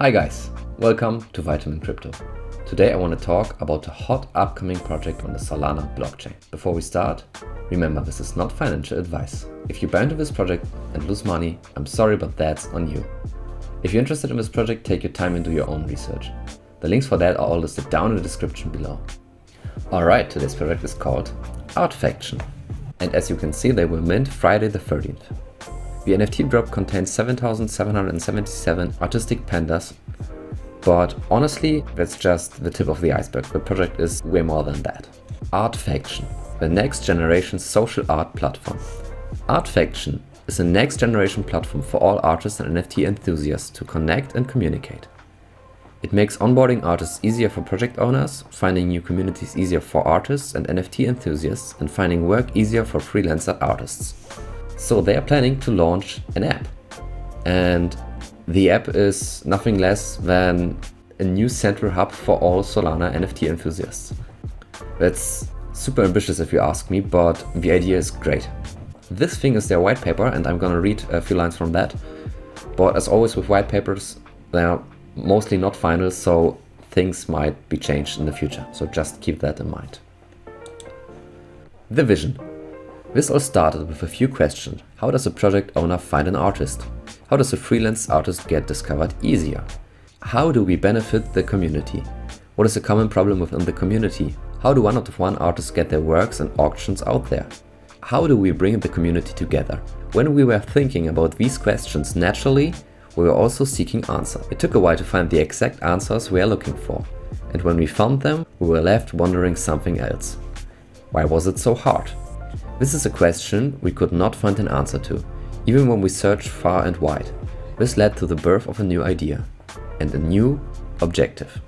Hi guys, welcome to Vitamin Crypto. Today I want to talk about a hot upcoming project on the Solana blockchain. Before we start, remember this is not financial advice. If you buy into this project and lose money, I'm sorry, but that's on you. If you're interested in this project, take your time and do your own research. The links for that are all listed down in the description below. Alright, today's project is called Art Faction. And as you can see, they will mint Friday the 13th. The NFT drop contains 7,777 artistic pandas, but honestly, that's just the tip of the iceberg. The project is way more than that. Art Faction, the next generation social art platform. Art Faction is a next generation platform for all artists and NFT enthusiasts to connect and communicate. It makes onboarding artists easier for project owners, finding new communities easier for artists and NFT enthusiasts, and finding work easier for freelancer artists. So they are planning to launch an app, and the app is nothing less than a new central hub for all Solana NFT enthusiasts. That's super ambitious if you ask me, but the idea is great. This thing is their white paper, and I'm gonna read a few lines from that. But as always with white papers, they are mostly not final, so things might be changed in the future. So just keep that in mind. The vision. This all started with a few questions. How does a project owner find an artist? How does a freelance artist get discovered easier? How do we benefit the community? What is a common problem within the community? How do one artists get their works and auctions out there? How do we bring the community together? When we were thinking about these questions naturally, we were also seeking answers. It took a while to find the exact answers we are looking for. And when we found them, we were left wondering something else. Why was it so hard? This is a question we could not find an answer to, even when we searched far and wide. This led to the birth of a new idea and a new objective.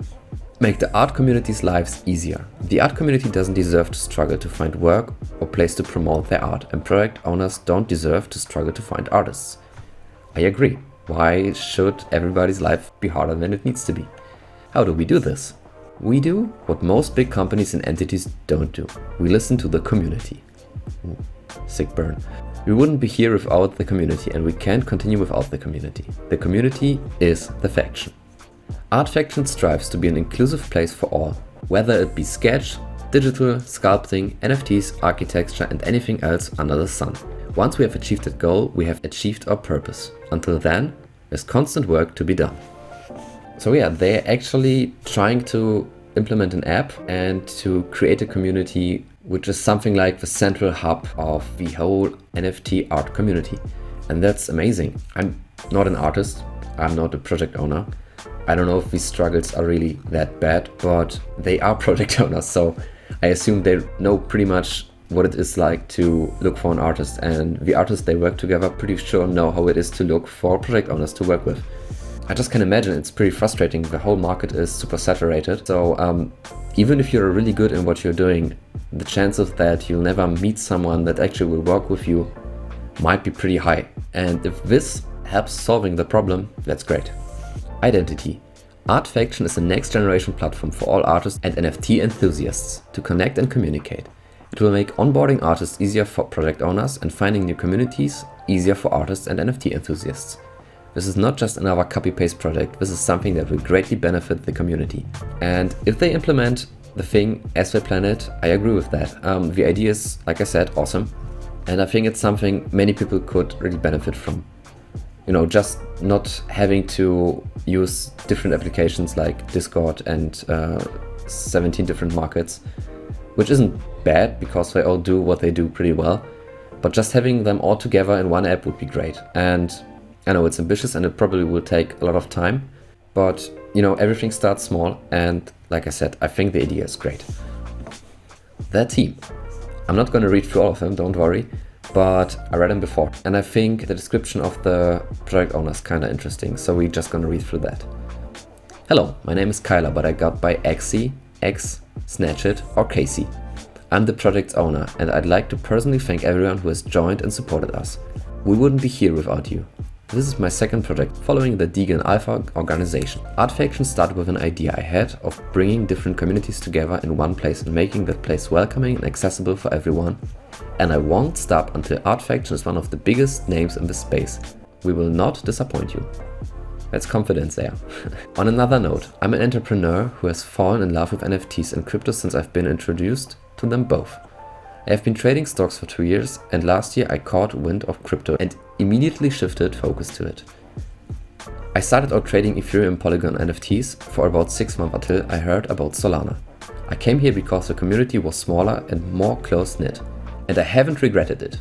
Make the art community's lives easier. The art community doesn't deserve to struggle to find work or place to promote their art, and project owners don't deserve to struggle to find artists. I agree. Why should everybody's life be harder than it needs to be? How do we do this? We do what most big companies and entities don't do. We listen to the community. Ooh, sick burn. We wouldn't be here without the community, and we can't continue without the community. The community is the faction. Art Faction strives to be an inclusive place for all, whether it be sketch, digital, sculpting, NFTs, architecture, and anything else under the sun. Once we have achieved that goal, we have achieved our purpose. Until then, there's constant work to be done. So yeah, they're actually trying to implement an app and to create a community which is something like the central hub of the whole NFT art community. And that's amazing. I'm not an artist, I'm not a project owner. I don't know if these struggles are really that bad, but they are project owners, so I assume they know pretty much what it is like to look for an artist, and the artists they work together pretty sure know how it is to look for project owners to work with. I just can imagine it's pretty frustrating. The whole market is super saturated, so even if you're really good in what you're doing, the chances that you'll never meet someone that actually will work with you might be pretty high. And if this helps solving the problem, that's great. Identity. Art Faction is a next generation platform for all artists and NFT enthusiasts to connect and communicate. It will make onboarding artists easier for project owners and finding new communities easier for artists and NFT enthusiasts. This is not just another copy-paste project, this is something that will greatly benefit the community. And if they implement the thing as they plan it, I agree with that. The idea is, like I said, awesome. And I think it's something many people could really benefit from. You know, just not having to use different applications like Discord and 17 different markets, which isn't bad because they all do what they do pretty well. But just having them all together in one app would be great. And I know it's ambitious and it probably will take a lot of time, but you know, everything starts small, and like I said, I think the idea is great. Their team. I'm not going to read through all of them, don't worry, but I read them before, and I think the description of the project owner is kind of interesting, so we're just going to read through that. Hello, my name is Kyler, but I got by Xy, X, Snatchit, or Casey. I'm the project's owner, and I'd like to personally thank everyone who has joined and supported us. We wouldn't be here without you. This is my second project following the Deegan Alpha organization. Art Faction started with an idea I had of bringing different communities together in one place and making that place welcoming and accessible for everyone. And I won't stop until Art Faction is one of the biggest names in the space. We will not disappoint you. That's confidence there. On another note, I'm an entrepreneur who has fallen in love with NFTs and crypto since I've been introduced to them both. I have been trading stocks for 2 years, and last year I caught wind of crypto and immediately shifted focus to it. I started out trading Ethereum Polygon NFTs for about 6 months until I heard about Solana. I came here because the community was smaller and more close-knit, and I haven't regretted it.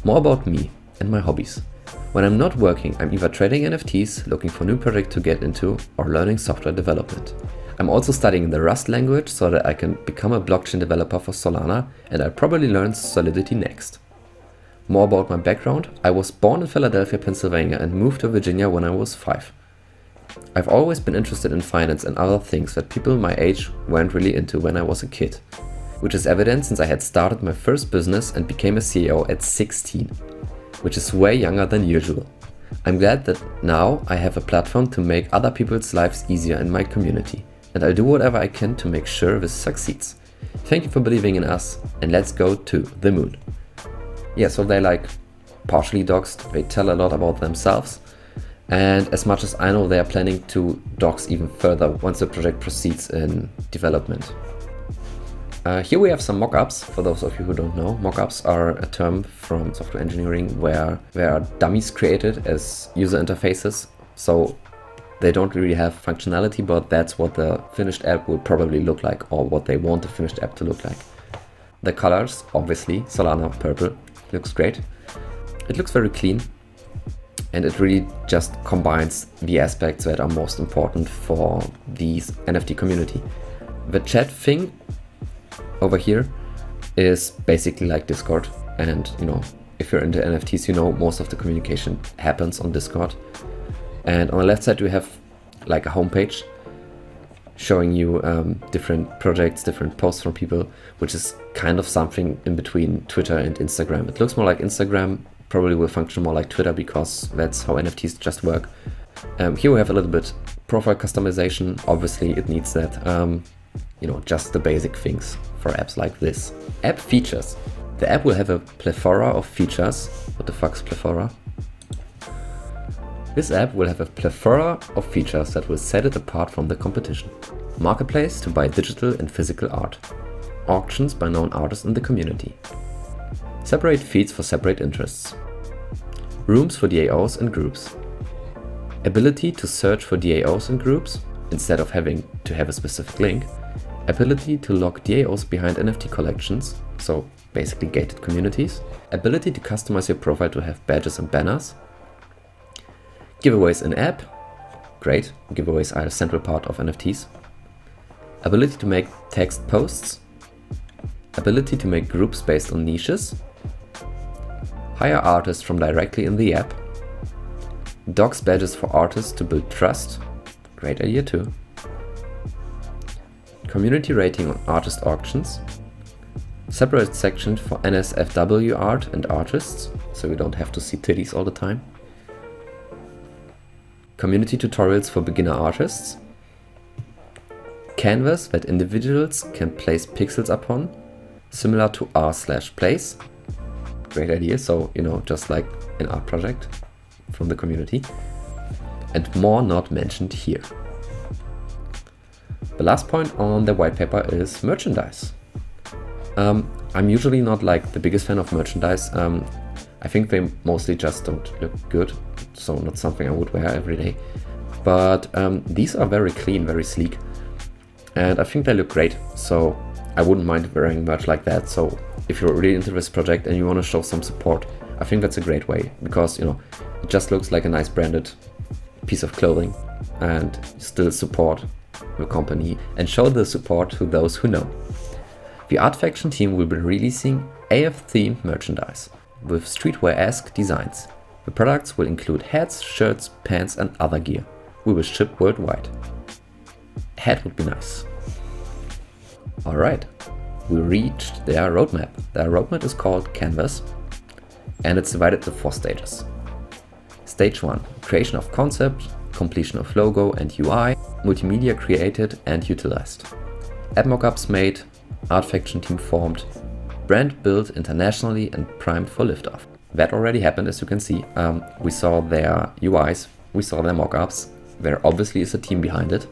More about me and my hobbies. When I'm not working, I'm either trading NFTs, looking for new projects to get into, or learning software development. I'm also studying the Rust language so that I can become a blockchain developer for Solana, and I'll probably learn Solidity next. More about my background: I was born in Philadelphia, Pennsylvania and moved to Virginia when I was 5. I've always been interested in finance and other things that people my age weren't really into when I was a kid, which is evident since I had started my first business and became a CEO at 16. Which is way younger than usual. I'm glad that now I have a platform to make other people's lives easier in my community, and I'll do whatever I can to make sure this succeeds. Thank you for believing in us, and let's go to the moon. Yeah, so they're like partially doxed, they tell a lot about themselves, and as much as I know, they are planning to dox even further once the project proceeds in development. Here we have some mockups. For those of you who don't know, mockups are a term from software engineering where there are dummies created as user interfaces. So they don't really have functionality, but that's what the finished app will probably look like, or what they want the finished app to look like. The colors, obviously, Solana purple, looks great. It looks very clean, and it really just combines the aspects that are most important for these NFT community. The chat thing over here is basically like Discord, and if you're into NFTs, most of the communication happens on Discord. And on the left side we have like a homepage showing you different projects, different posts from people, which is kind of something in between Twitter and Instagram. It looks more like Instagram, probably will function more like Twitter because that's how NFTs just work. Here we have a little bit profile customization. Obviously it needs that, just the basic things for apps like this. App features. The app will have a plethora of features. What the fuck's plethora? This app will have a plethora of features that will set it apart from the competition. Marketplace to buy digital and physical art. Auctions by known artists in the community. Separate feeds for separate interests. Rooms for DAOs and groups. Ability to search for DAOs and groups instead of having to have a specific link. Ability to lock DAOs behind NFT collections, so basically gated communities. Ability to customize your profile to have badges and banners. Giveaways in app, great, giveaways are a central part of NFTs. Ability to make text posts. Ability to make groups based on niches. Hire artists from directly in the app. Docs badges for artists to build trust, great idea too. Community rating on artist auctions. Separate section for NSFW art and artists, so you don't have to see titties all the time. Community tutorials for beginner artists. Canvas that individuals can place pixels upon, similar to r/place. Great idea, so just like an art project from the community. And more not mentioned here. The last point on the white paper is merchandise. I'm usually not like the biggest fan of merchandise. I think they mostly just don't look good, so not something I would wear every day. But these are very clean, very sleek, and I think they look great, so I wouldn't mind wearing merch like that. So if you're really into this project and you want to show some support, I think that's a great way, because it just looks like a nice branded piece of clothing, and you still support the company and show the support to those who know. The Art Faction team will be releasing AF-themed merchandise with streetwear-esque designs. The products will include hats, shirts, pants and other gear. We will ship worldwide. A hat would be nice. Alright, we reached their roadmap. Their roadmap is called Canvas, and it's divided into 4 stages. Stage 1, creation of concept, completion of logo and UI, multimedia created and utilized. App mockups made, Art Faction team formed, brand built internationally and primed for liftoff. That already happened, as you can see. We saw their UIs we saw their mockups. There obviously is a team behind it.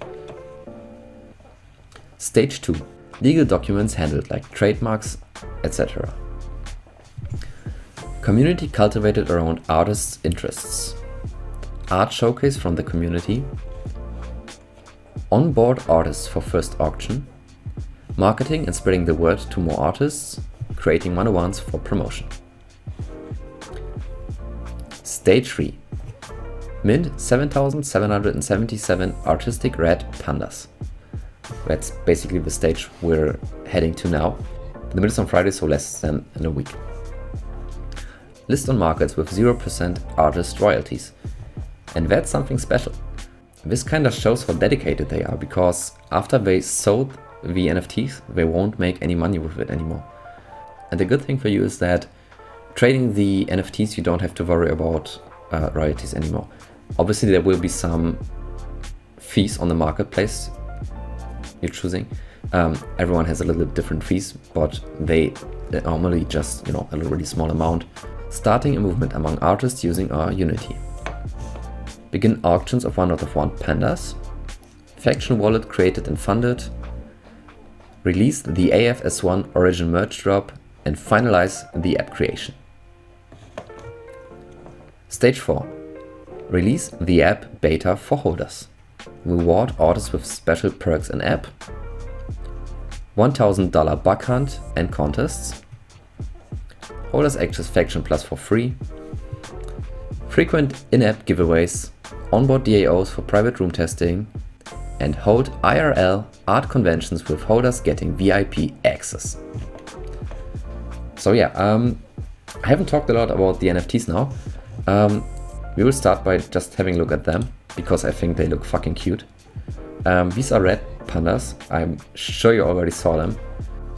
Stage 2. Legal documents handled like trademarks, etc. Community cultivated around artists' interests. Art showcase from the community. Onboard artists for first auction. Marketing and spreading the word to more artists. Creating one-on-ones for promotion. Stage 3. Mint 7,777 artistic red pandas. That's basically the stage we're heading to now. The mint is on Friday, so less than in a week. List on markets with 0% artist royalties. And that's something special. This kind of shows how dedicated they are, because after they sold the NFTs, they won't make any money with it anymore. And the good thing for you is that trading the NFTs, you don't have to worry about royalties anymore. Obviously, there will be some fees on the marketplace you're choosing. Everyone has a little bit different fees, but they normally just, a really small amount. Starting a movement among artists using our Unity. Begin auctions of 1 out of 1 pandas. Faction wallet created and funded. Release the AFS1 origin merge drop and finalize the app creation. Stage 4. Release the app beta for holders. Reward artists with special perks in app. $1,000 bug hunt and contests. Holders access Faction Plus for free. Frequent in-app giveaways. Onboard DAOs for private room testing. And hold IRL art conventions with holders getting VIP access. So yeah, I haven't talked a lot about the NFTs now. We will start by just having a look at them, because I think they look fucking cute. These are red pandas. I'm sure you already saw them.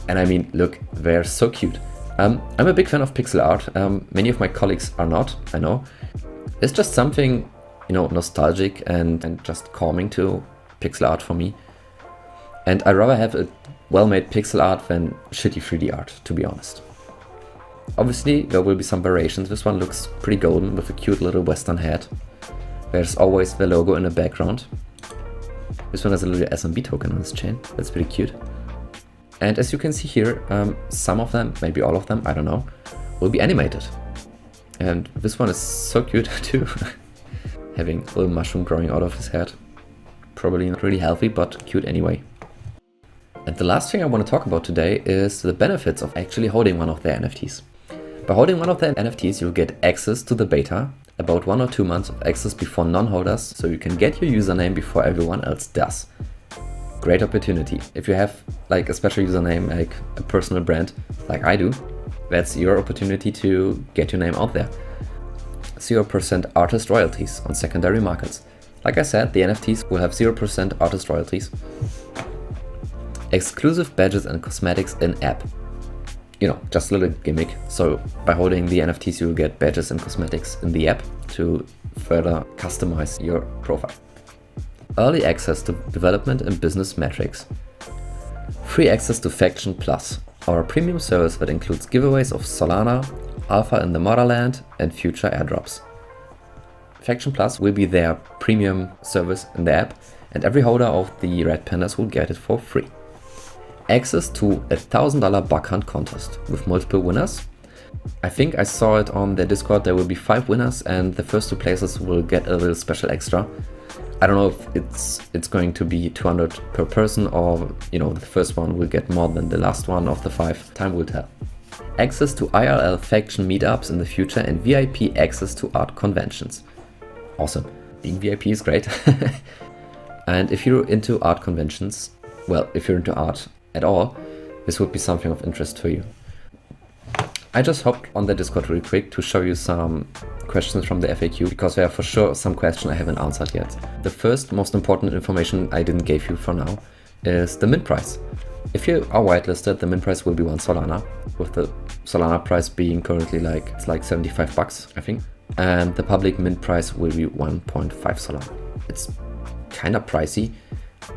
And I mean, look, they're so cute. I'm a big fan of pixel art. Many of my colleagues are not, I know. It's just something, nostalgic and just calming to pixel art for me. And I'd rather have a well-made pixel art than shitty 3D art, to be honest. Obviously, there will be some variations. This one looks pretty golden with a cute little western hat. There's always the logo in the background. This one has a little SMB token on its chain. That's pretty cute. And as you can see here, some of them, maybe all of them, I don't know, will be animated. And this one is so cute too. Having a little mushroom growing out of his head. Probably not really healthy, but cute anyway. And the last thing I want to talk about today is the benefits of actually holding one of their NFTs. By holding one of their NFTs, you'll get access to the beta, about 1 or 2 months of access before non-holders, so you can get your username before everyone else does. Great opportunity. If you have like a special username, like a personal brand, like I do, that's your opportunity to get your name out there. 0% artist royalties on secondary markets. Like I said, the NFTs will have 0% artist royalties. Exclusive badges and cosmetics in app. Just a little gimmick. So by holding the NFTs, you'll get badges and cosmetics in the app to further customize your profile. Early access to development and business metrics. Free access to Faction Plus, our premium service that includes giveaways of Solana, Alpha in the Motherland, and future airdrops. Faction Plus will be their premium service in the app, and every holder of the Red Pandas will get it for free. Access to a $1,000 bug hunt contest with multiple winners. I think I saw it on their Discord. There will be 5 winners, and the first 2 places will get a little special extra. I don't know if it's going to be 200 per person, or the first one will get more than the last one of the 5. Time will tell. Access to IRL faction meetups in the future and VIP access to art conventions. Awesome. Being VIP is great. And if you're into art conventions, well, if you're into art at all, this would be something of interest to you. I just hopped on the Discord really quick to show you some questions from the FAQ, because there are for sure some questions I haven't answered yet. The first most important information I didn't give you for now is the mint price. If you are whitelisted, the mint price will be 1 Solana, with the Solana price being currently it's like 75 bucks, I think. And the public mint price will be 1.5 Solana. It's kind of pricey,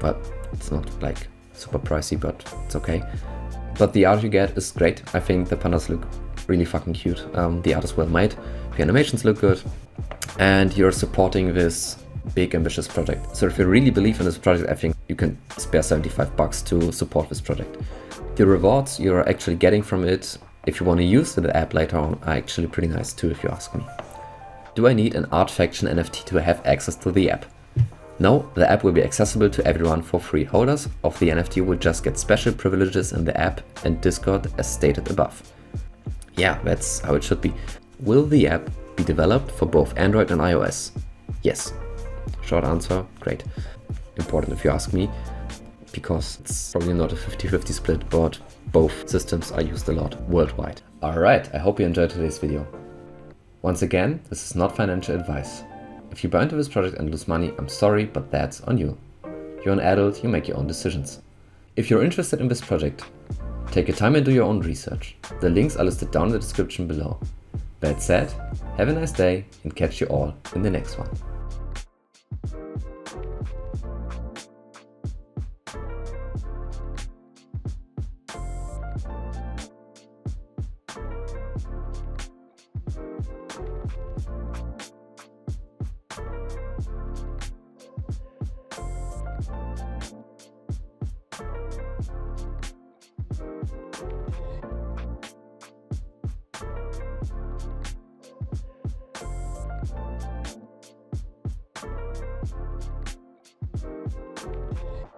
but it's not like super pricey, but it's okay. But the art you get is great. I think the pandas look really fucking cute. The art is well made. your animations look good, and you're supporting this big ambitious project. So if you really believe in this project, I think you can spare $75 to support this project. The rewards you're actually getting from it, if you want to use the app later on, are actually pretty nice too, if you ask me. Do I need an Art Faction NFT to have access to the app? No, the app will be accessible to everyone for free. Holders of the NFT will just get special privileges in the app and Discord as stated above. Yeah, that's how it should be. Will the app be developed for both Android and iOS? Yes. Short answer, great. Important if you ask me, because it's probably not a 50-50 split, but both systems are used a lot worldwide. Alright, I hope you enjoyed today's video. Once again, this is not financial advice. If you buy into this project and lose money, I'm sorry, but that's on you. You're an adult, you make your own decisions. If you're interested in this project, take your time and do your own research. The links are listed down in the description below. That said, have a nice day and catch you all in the next one.